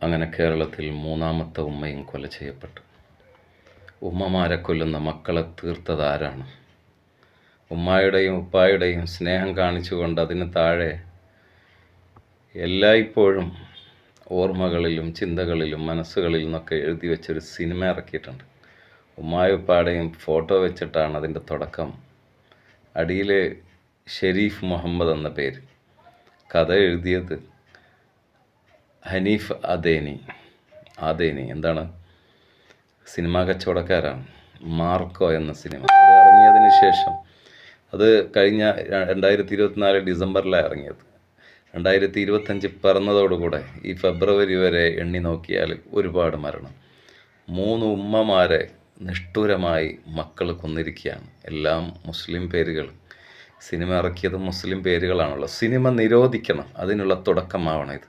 അങ്ങനെ കേരളത്തിൽ മൂന്നാമത്തെ ഉമ്മയും കൊല ചെയ്യപ്പെട്ടു. ഉമ്മമാരെ കൊല്ലുന്ന മക്കളെ തീർത്തതാരാണ്? ഉമ്മായുടെയും ഉപ്പായുടെയും സ്നേഹം കാണിച്ചുകൊണ്ട് അതിന് താഴെ എല്ലായ്പ്പോഴും ഓർമ്മകളിലും ചിന്തകളിലും മനസ്സുകളിൽ നിന്നൊക്കെ എഴുതി വെച്ചൊരു സിനിമ ഇറക്കിയിട്ടുണ്ട്. ഉമ്മായും ഉപ്പായുടെയും ഫോട്ടോ വെച്ചിട്ടാണ് അതിൻ്റെ തുടക്കം. അടിയിൽ ഷെരീഫ് മുഹമ്മദ് എന്ന പേര്. കഥ എഴുതിയത് ഹനീഫ് ആദേനി എന്താണ്, സിനിമാ കച്ചവടക്കാരാണ്. മാർക്കോ എന്ന സിനിമ അത് ഇറങ്ങിയതിന് ശേഷം, അത് കഴിഞ്ഞ 2024 ഡിസംബറിലാണ് ഇറങ്ങിയത്. 2025 പിറന്നതോടുകൂടെ ഈ ഫെബ്രുവരി വരെ എണ്ണി നോക്കിയാൽ ഒരുപാട് മരണം. 3 ഉമ്മമാരെ നിഷ്ഠൂരമായി മക്കൾ കൊന്നിരിക്കുകയാണ്. എല്ലാം മുസ്ലിം പേരുകൾ. സിനിമ ഇറക്കിയത് മുസ്ലിം പേരുകളാണല്ലോ. സിനിമ നിരോധിക്കണം, അതിനുള്ള തുടക്കമാവണം ഇത്.